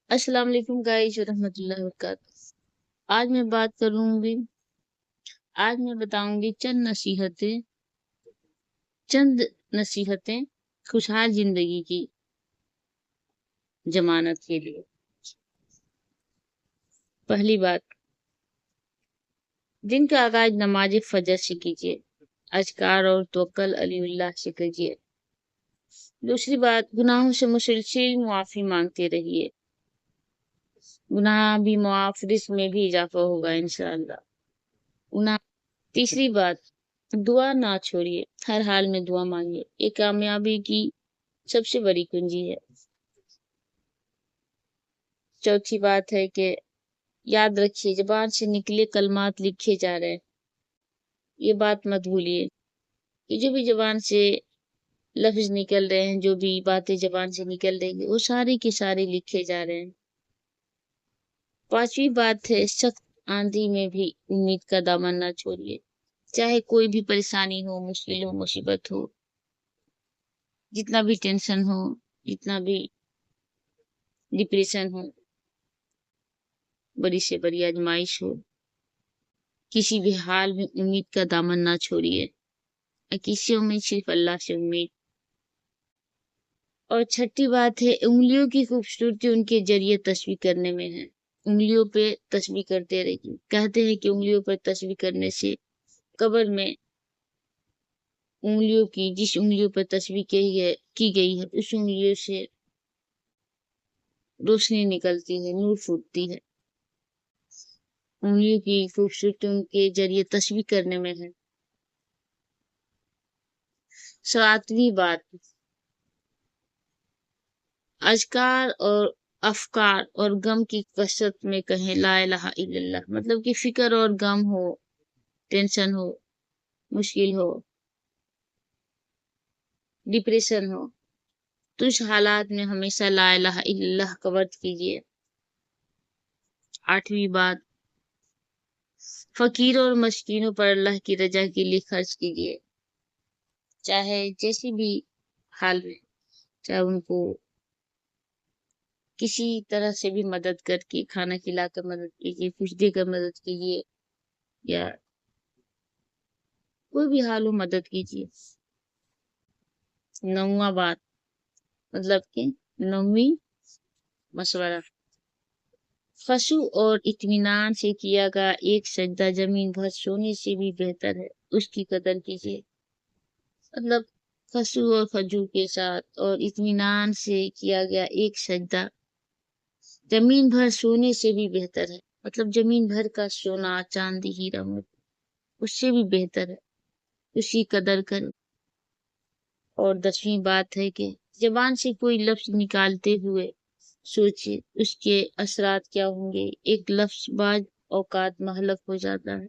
السلام علیکم گائز ورحمۃ اللہ وبرکاتہ۔ آج میں بتاؤں گی چند نصیحتیں خوشحال زندگی کی ضمانت کے لیے۔ پہلی بات، دن کا آغاز نماز فجر سے کیجیے، اذکار اور توکل علی اللہ سے کیجیے۔ دوسری بات، گناہوں سے مسلسل معافی مانگتے رہیے، گناہ بھی معاف، رزق میں بھی اضافہ ہوگا انشاءاللہ۔ تیسری بات، دعا نہ چھوڑیے، ہر حال میں دعا مانگیے، یہ کامیابی کی سب سے بڑی کنجی ہے۔ چوتھی بات ہے کہ یاد رکھیے، زبان سے نکلے کلمات لکھے جا رہے ہیں، یہ بات مت بھولیے کہ جو بھی زبان سے لفظ نکل رہے ہیں، جو بھی باتیں زبان سے نکل رہی ہیں، وہ ساری کے سارے لکھے جا رہے ہیں۔ پانچویں بات ہے، سخت آندھی میں بھی امید کا دامن نہ چھوڑیے، چاہے کوئی بھی پریشانی ہو، مشکل ہو، مصیبت ہو، جتنا بھی ٹینشن ہو، جتنا بھی ڈپریشن ہو، بڑی سے بڑی آزمائش ہو، کسی بھی حال میں امید کا دامن نہ چھوڑیے، کسی امید، صرف اللہ سے امید۔ اور چھٹی بات ہے، انگلیوں کی خوبصورتی ان کے ذریعے تسبیح کرنے میں ہے، انگلیوں پہ تسبیح کرتے رہیے۔ کہتے ہیں کہ انگلیوں پر تسبیح کرنے سے قبر میں جس انگلیوں پر تسبیح کی گئی ہے، اس انگلیوں سے روشنی نکلتی ہے، نور پھوٹتی ہے۔ انگلیوں کی خوبصورتی ان کے ذریعے تسبیح کرنے میں ہے۔ ساتویں بات، اذکار اور افکار اور غم کی کثرت میں کہیں لا الہ الا اللہ، مطلب کہ فکر اور غم ہو، ٹینشن ہو، مشکل ہو، ڈپریشن ہو، تو اس حالات میں ہمیشہ لا الہ الا اللہ کا ورد کیجیے۔ آٹھویں بات، فقیروں اور مسکینوں پر اللہ کی رضا کے لیے خرچ کیجیے، چاہے جیسی بھی حال میں، چاہے ان کو کسی طرح سے بھی مدد کر کے، کھانا کھلا کر مدد کیجیے، کچھ دے کر مدد کیجیے، یا کوئی بھی حال ہو مدد کیجیے۔ نواں بات، مطلب کہ نویں مشورہ، خشوع اور اطمینان سے کیا گیا ایک سجدہ زمین بھر سونے سے بھی بہتر ہے، اس کی قدر کیجیے۔ مطلب خشوع اور خضوع کے ساتھ اور اطمینان سے کیا گیا ایک سجدہ زمین بھر سونے سے بھی بہتر ہے، مطلب زمین بھر کا سونا، چاندی، ہیرا اس سے بھی بہتر ہے، اس کی قدر کرے۔ اور 10ویں بات ہے کہ زبان سے کوئی لفظ نکالتے ہوئے سوچے اس کے اثرات کیا ہوں گے، ایک لفظ بعض اوقات مہلک ہو جاتا ہے۔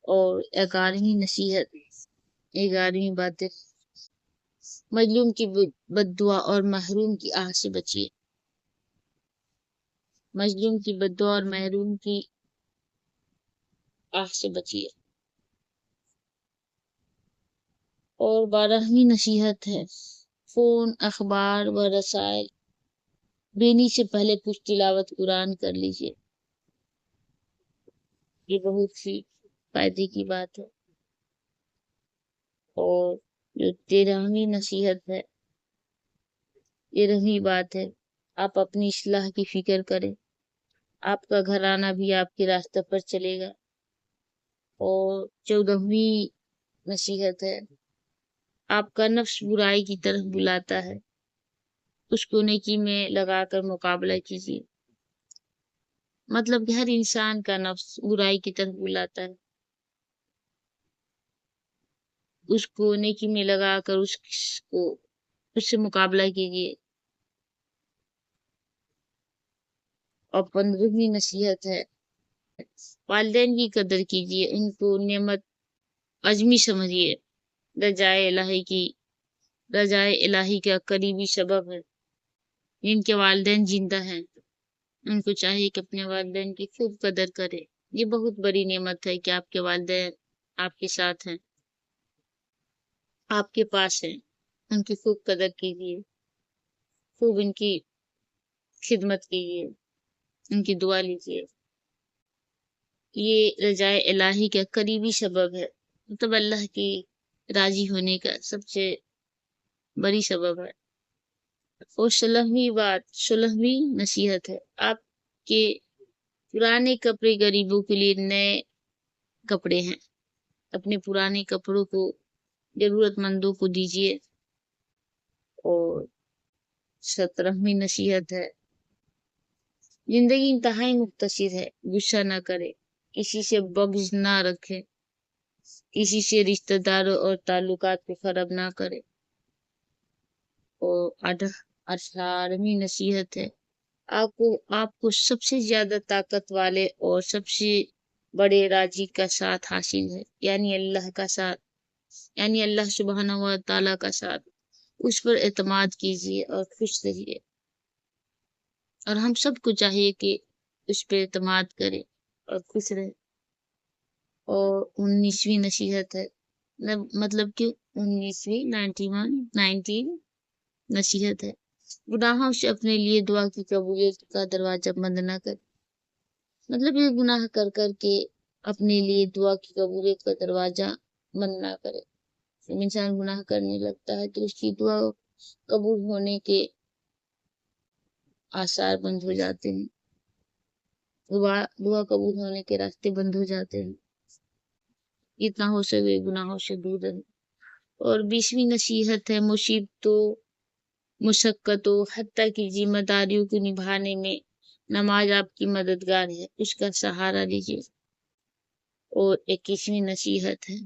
اور 11ویں بات ہے، مظلوم کی بد دعا اور محروم کی آہ سے بچیے، مظلوم کی بد دعا اور محروم کی آہ سے بچیے۔ اور 12ویں نصیحت ہے، فون، اخبار و رسائل بینی سے پہلے کچھ تلاوت قرآن کر لیجیے، یہ بہت ہی فائدے کی بات ہے۔ اور جو 13ویں نصیحت ہے، 13ویں بات ہے، آپ اپنی اصلاح کی فکر کریں، آپ کا گھرانہ بھی آپ کے راستے پر چلے گا۔ اور 14ویں نصیحت ہے، آپ کا نفس برائی کی طرف بلاتا ہے، اس کو نیکی میں لگا کر مقابلہ کیجیے، مطلب کہ ہر انسان کا نفس برائی کی طرف بلاتا ہے، اس کو نیکی میں لگا کر اس سے مقابلہ کیجیے۔ اور 15ویں نصیحت ہے، والدین کی قدر کیجیے، ان کو نعمت عظمی سمجھیے، رضائے الہی کا قریبی سبب ہے۔ جن کے والدین زندہ ہیں، ان کو چاہیے کہ اپنے والدین کی خوب قدر کرے، یہ بہت بڑی نعمت ہے کہ آپ کے والدین آپ کے ساتھ ہیں، آپ کے پاس ہیں، ان کی خوب قدر کیجیے۔ خوب ان کی خدمت کیجیے، ان کی دعا لیجیے. یہ رجائے الہی کا قریبی سبب ہے، مطلب اللہ کی راضی ہونے کا سب سے بڑی سبب ہے. اور 16ویں نصیحت ہے، آپ کے پرانے کپڑے غریبوں کے لیے نئے کپڑے ہیں. اپنے پرانے کپڑوں کو ضرورت مندوں کو دیجیے. اور 17ویں نصیحت ہے، زندگی انتہائی مختصر ہے، غصہ نہ کرے، کسی سے بغض نہ رکھے، کسی سے رشتہ داروں اور تعلقات کو خراب نہ کرے. اور 18ویں نصیحت ہے، آپ کو سب سے زیادہ طاقت والے اور سب سے بڑے راضی کا ساتھ حاصل ہے، یعنی اللہ کا ساتھ، یعنی اللہ سبحانہ و تعالیٰ کا ساتھ. اس پر اعتماد کیجیے اور خوش رہیے. اور ہم سب کو چاہیے کہ اس پہ اعتماد کرے اور خوش رہے. اور 19ویں نصیحت ہے، مطلب کہ 19 نصیحت ہے، گناہوں سے اپنے لیے دعا کی قبولیت کا دروازہ بند نہ کرے. مطلب یہ گناہ کر کے اپنے لیے دعا کی قبولیت کا دروازہ بند نہ کرے. جب انسان گناہ کرنے لگتا ہے تو اس کی دعا قبول ہونے کے آثار بند ہو جاتے ہیں، دعا قبول ہونے کے راستے بند ہو جاتے ہیں. اتنا ہو سکے گناہوں سے دور رہے. اور 20ویں نصیحت ہے، مصیبتوں، مشقتوں، حتیٰ کی ذمہ داریوں کو نبھانے میں نماز آپ کی مددگار ہے، اس کا سہارا لیجیے. اور 21ویں نصیحت ہے،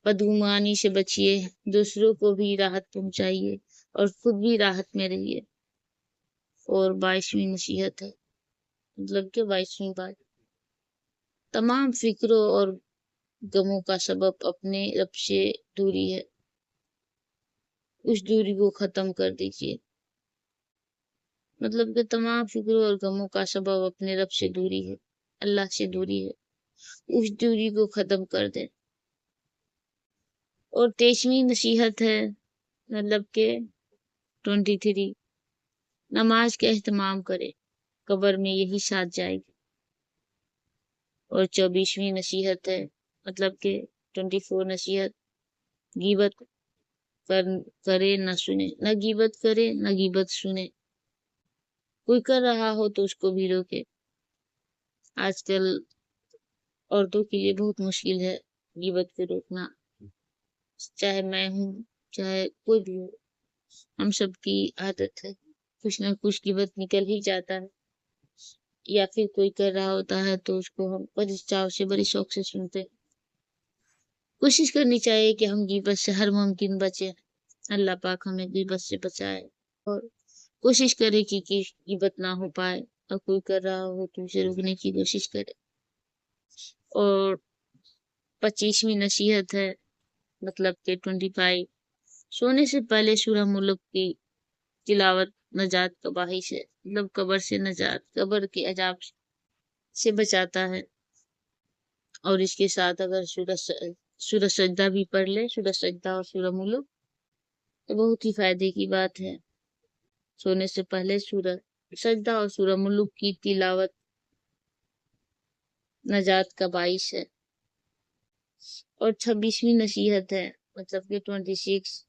بدگمانی سے بچیے، دوسروں کو بھی راحت پہنچائیے اور خود بھی راحت میں رہیے. اور 22ویں نصیحت ہے، مطلب کہ 22ویں بات، تمام فکروں اور غموں کا سبب اپنے رب سے دوری ہے، اس دوری کو ختم کر دیجیے. مطلب کہ تمام فکروں اور غموں کا سبب اپنے رب سے دوری ہے، اللہ سے دوری ہے، اس دوری کو ختم کر دیں. اور 23ویں نصیحت ہے، مطلب کہ 23، نماز کا اہتمام کرے، قبر میں یہی ساتھ جائے گی. اور 24ویں نصیحت ہے، مطلب کہ 24 نصیحت، غیبت کرے نہ سنے، نہ غیبت کرے نہ غیبت سنے. کوئی کر رہا ہو تو اس کو بھی روکے. آج کل عورتوں کے لیے بہت مشکل ہے غیبت کو روکنا، چاہے میں ہوں چاہے کوئی بھی ہو، ہم سب کی عادت ہے، کچھ نہ کچھ غیبت نکل ہی جاتا ہے. یا پھر کوئی کر رہا ہوتا ہے تو اس کو ہم بڑی چاو سے بڑی شوق سے سنتے. کوشش کرنی چاہیے کہ ہم غیبت سے ہر ممکن بچیں، اللہ پاک ہمیں غیبت سے بچائے. اور کوشش کرے کہ غیبت نہ ہو پائے، اور کوئی کر رہا ہو تو اسے روکنے کی کوشش کرے. اور 25ویں نصیحت ہے، مطلب کہ 25، سونے سے پہلے سورہ ملک کی تلاوت نجات کا باعث ہے، مطلب قبر سے نجات، قبر کے عذاب سے بچاتا ہے. اور اس کے ساتھ اگر سورہ سجدہ بھی پڑھ لے، سورہ سجدہ اور سورہ ملک، تو بہت ہی فائدے کی بات ہے. سونے سے پہلے سورہ سجدہ اور سورہ ملک کی تلاوت نجات کا باعث ہے. اور 26ویں نصیحت ہے، مطلب کہ 26،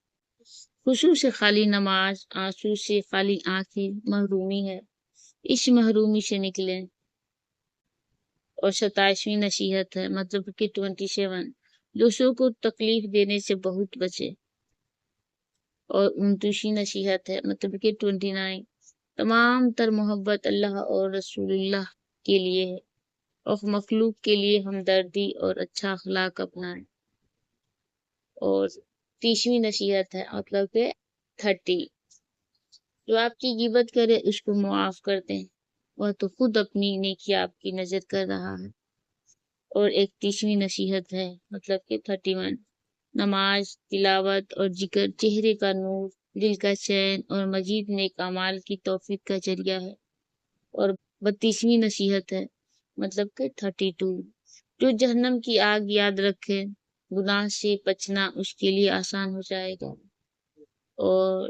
خشوع سے خالی نماز، آنسو سے خالی آنکھیں محرومی ہے، اس محرومی سے نکلیں. اور 27ویں نصیحت ہے، مطلب کہ 27، دوسروں کو تکلیف دینے سے بہت بچے. اور 29ویں نصیحت ہے، مطلب کہ 29، تمام تر محبت اللہ اور رسول اللہ کے لیے ہے، اور مخلوق کے لیے ہمدردی اور اچھا اخلاق اپنائیں. اور 30ویں نصیحت ہے، مطلب کہ 30، جو آپ کی غیبت کرے اس کو معاف کر دیں، وہ تو خود اپنی نیکی آپ کی نظر کر رہا ہے. اور 31ویں نصیحت ہے، مطلب کہ 31، نماز، تلاوت اور ذکر چہرے کا نور، دل کا چین اور مزید نیک اعمال کی توفیق کا ذریعہ ہے. اور 32ویں نصیحت ہے، مطلب کہ 32، جو جہنم کی آگ یاد رکھے، گناہ سے بچنا اس کے لیے آسان ہو جائے گا. اور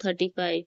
35।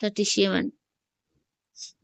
37।